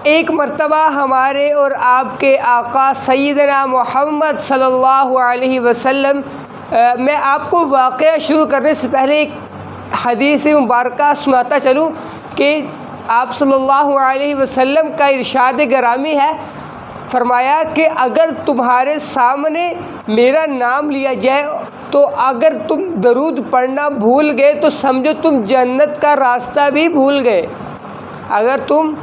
एक मर्तबा हमारे और आपके आका सैयदना मोहम्मद सल्लल्लाहु अलैहि वसल्लम, मैं आपको वाक़या शुरू करने से पहले एक हदीस मुबारक सुनाता चलूँ कि आप सल्लल्लाहु अलैहि वसल्लम का इरशाद गिरामी है, फरमाया कि अगर तुम्हारे सामने मेरा नाम लिया जाए तो अगर तुम दरूद पढ़ना भूल गए तो समझो तुम जन्नत का रास्ता भी भूल गए। अगर तुम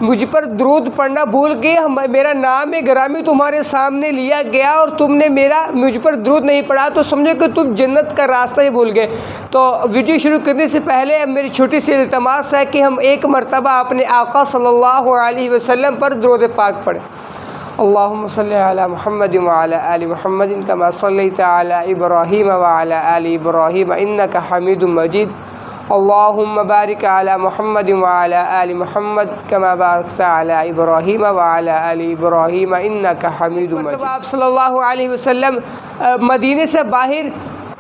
मुझ पर दरूद पढ़ना भूल गए, मेरा नाम गिरामी तुम्हारे सामने लिया गया और तुमने मुझ पर दरूद नहीं पढ़ा तो समझो कि तुम जन्नत का रास्ता ही भूल गए। तो वीडियो शुरू करने से पहले मेरी छोटी सी इल्तमास है कि हम एक मरतबा अपने आका सल्लल्लाहु अलैहि वसल्लम पर दरूद पाक पढ़ें। अल्लाहुम्मा सल्लि अला मुहम्मद व अला आलि मुहम्मद कमा सल्लैता अला इब्राहीम व अला आलि इब्राहीम इन्नका हमीदुम मजीद। अल्लाहुम्मा बारिक अला मुहम्मद व अला आलि मुहम्मद कमा बारकता अला इब्राहीम व अला आलि इब्राहीम इन्नका हमीदुम मजीद। आप सल्लल्लाहु अलैहि वसल्लम मदीने से बाहर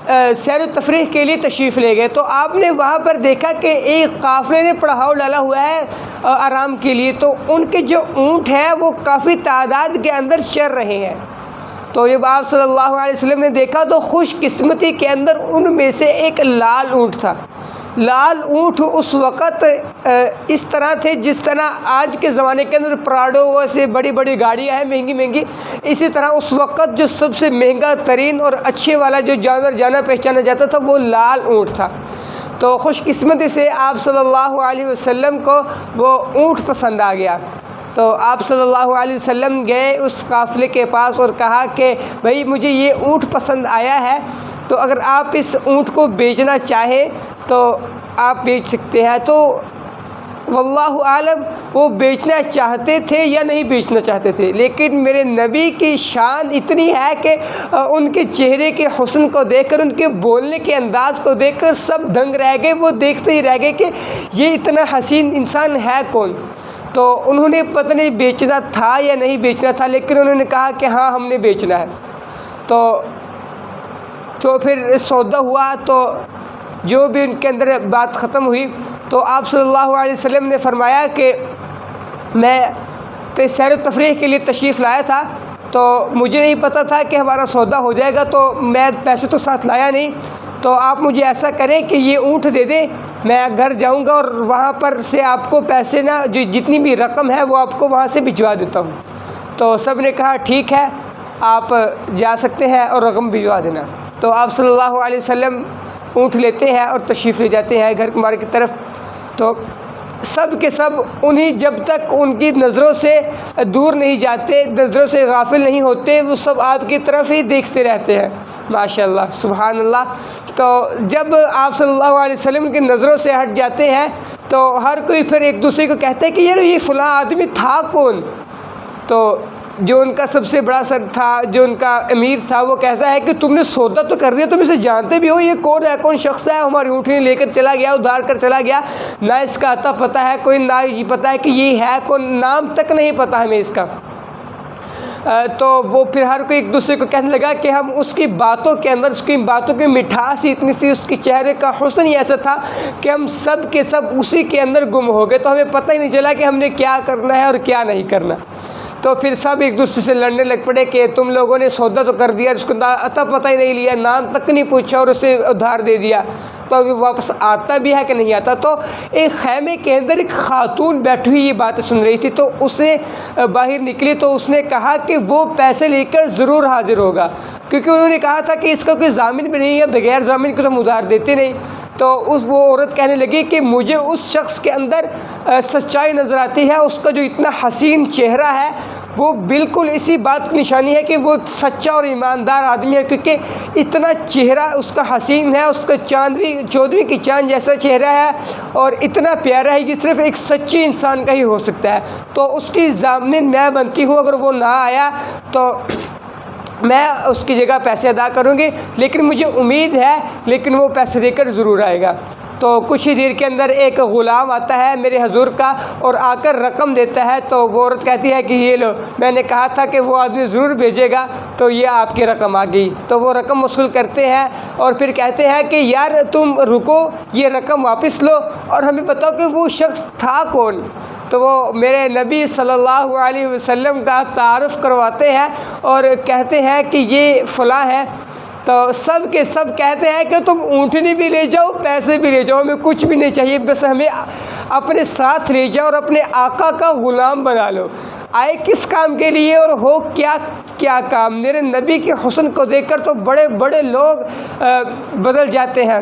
सैर तफरीह के लिए तशरीफ़ ले गए तो आपने वहाँ पर देखा कि एक काफ़िले ने पड़ाव डाला हुआ है आराम के लिए, तो उनके जो ऊँट हैं वो काफ़ी तादाद के अंदर चर रहे हैं। तो जब आप सल्लल्लाहु अलैहि वसल्लम ने देखा तो खुशकिस्मती के अंदर उनमें से एक लाल ऊँट था। लाल ऊँट उस वक़्त इस तरह थे जिस तरह आज के ज़माने के अंदर प्राडो से बड़ी बड़ी गाड़ियाँ हैं महंगी महंगी, इसी तरह उस वक़्त जो सबसे महंगा तरीन और अच्छे वाला जो जानवर जाना पहचाना जाता था वो लाल ऊँट था। तो खुशकिस्मती से आप सल्लल्लाहु अलैहि वसल्लम को वो ऊँट पसंद आ गया। तो आप सल्लल्लाहु अलैहि वसल्लम गए उस काफ़िले के पास और कहा कि भाई मुझे ये ऊँट पसंद आया है, तो अगर आप इस ऊँट को बेचना चाहें तो आप बेच सकते हैं। तो वल्लाहु आलम वो बेचना चाहते थे या नहीं बेचना चाहते थे, लेकिन मेरे नबी की शान इतनी है कि उनके चेहरे के हुस्न को देखकर, उनके बोलने के अंदाज़ को देखकर सब दंग रह गए। वो देखते ही रह गए कि ये इतना हसीन इंसान है कौन। तो उन्होंने पता नहीं बेचना था या नहीं बेचना था, लेकिन उन्होंने कहा कि हाँ हमने बेचना है। तो फिर सौदा हुआ, तो जो भी उनके अंदर बात ख़त्म हुई तो आप सल्लल्लाहु अलैहि वसल्लम ने फरमाया कि मैं तो सैर तफरीह के लिए तशरीफ़ लाया था, तो मुझे नहीं पता था कि हमारा सौदा हो जाएगा, तो मैं पैसे तो साथ लाया नहीं। तो आप मुझे ऐसा करें कि ये ऊँट दे दें, मैं घर जाऊंगा और वहाँ पर से आपको पैसे ना जो जितनी भी रकम है वो आपको वहाँ से भिजवा देता हूँ। तो सब ने कहा ठीक है आप जा सकते हैं और रकम भिजवा देना। तो आप सल्लल्लाहु अलैहि वसल्लम ऊँट लेते हैं और तशरीफ़ ले जाते हैं घर कुमार की तरफ। तो सब के सब उन्हीं जब तक उनकी नज़रों से दूर नहीं जाते, नज़रों से गाफिल नहीं होते, वो सब आपकी तरफ ही देखते रहते हैं। माशाअल्लाह सुभान अल्लाह। तो जब आप सल्लल्लाहु अलैहि वसल्लम की नज़रों से हट जाते हैं तो हर कोई फिर एक दूसरे को कहता है कि यार ये फ़लाँ आदमी था कौन। तो जो उनका सबसे बड़ा सर था, जो उनका अमीर था, वो कहता है कि तुमने सौदा तो कर दिया, तुम इसे जानते भी हो, ये कौन है, कौन शख्स है, हमारी ऊँटनी लेकर चला गया, उधार कर चला गया, ना इसका आता पता है कोई, ना ये पता है कि ये है कौन, नाम तक नहीं पता हमें इसका। तो वो फिर हर कोई एक दूसरे को कहने लगा कि हम उसकी बातों के अंदर, उसकी बातों की मिठास ही इतनी थी, उसके चेहरे का हुस्न ही ऐसा था कि हम सब के सब उसी के अंदर गुम हो गए। तो हमें पता ही नहीं चला कि हमने क्या करना है और क्या नहीं करना। तो फिर सब एक दूसरे से लड़ने लग पड़े कि तुम लोगों ने सौदा तो कर दिया, उसको अता पता ही नहीं लिया, नाम तक नहीं पूछा और उसे उधार दे दिया, तो अभी वापस आता भी है कि नहीं आता। तो एक खैमे के अंदर एक खातून बैठी हुई ये बातें सुन रही थी, तो उसने बाहर निकली तो उसने कहा कि वो पैसे लेकर ज़रूर हाजिर होगा, क्योंकि उन्होंने कहा था कि इसका कोई ज़ामिन भी नहीं है, बगैर ज़ामिन के तो हम उधार देते नहीं। तो वो औरत कहने लगी कि मुझे उस शख्स के अंदर सच्चाई नज़र आती है, उसका जो इतना हसीन चेहरा है वो बिल्कुल इसी बात की निशानी है कि वो सच्चा और ईमानदार आदमी है, क्योंकि इतना चेहरा उसका हसीन है, उसका चौदहवीं की चांद जैसा चेहरा है और इतना प्यारा है कि सिर्फ एक सच्चे इंसान का ही हो सकता है। तो उसकी ज़ामिन मैं बनती हूँ, अगर वो ना आया तो मैं उसकी जगह पैसे अदा करूँगी, लेकिन मुझे उम्मीद है लेकिन वो पैसे देकर ज़रूर आएगा। तो कुछ ही देर के अंदर एक ग़ुलाम आता है मेरे हजूर का और आकर रकम देता है। तो वो औरत कहती है कि ये लो, मैंने कहा था कि वो आदमी ज़रूर भेजेगा, तो ये आपकी रकम आ गई। तो वो रकम वसूल करते हैं और फिर कहते हैं कि यार तुम रुको, ये रकम वापस लो और हमें बताओ कि वो शख्स था कौन। तो वो मेरे नबी सल्लल्लाहु अलैहि वसल्लम का तारुफ़ करवाते हैं और कहते हैं कि ये फ़लाँ है। तो सब के सब कहते हैं कि तुम ऊँटनी भी ले जाओ, पैसे भी ले जाओ, हमें कुछ भी नहीं चाहिए, बस हमें अपने साथ ले जाओ और अपने आका का ग़ुलाम बना लो। आए किस काम के लिए और हो क्या क्या काम। मेरे नबी के हुस्न को देखकर तो बड़े बड़े लोग बदल जाते हैं।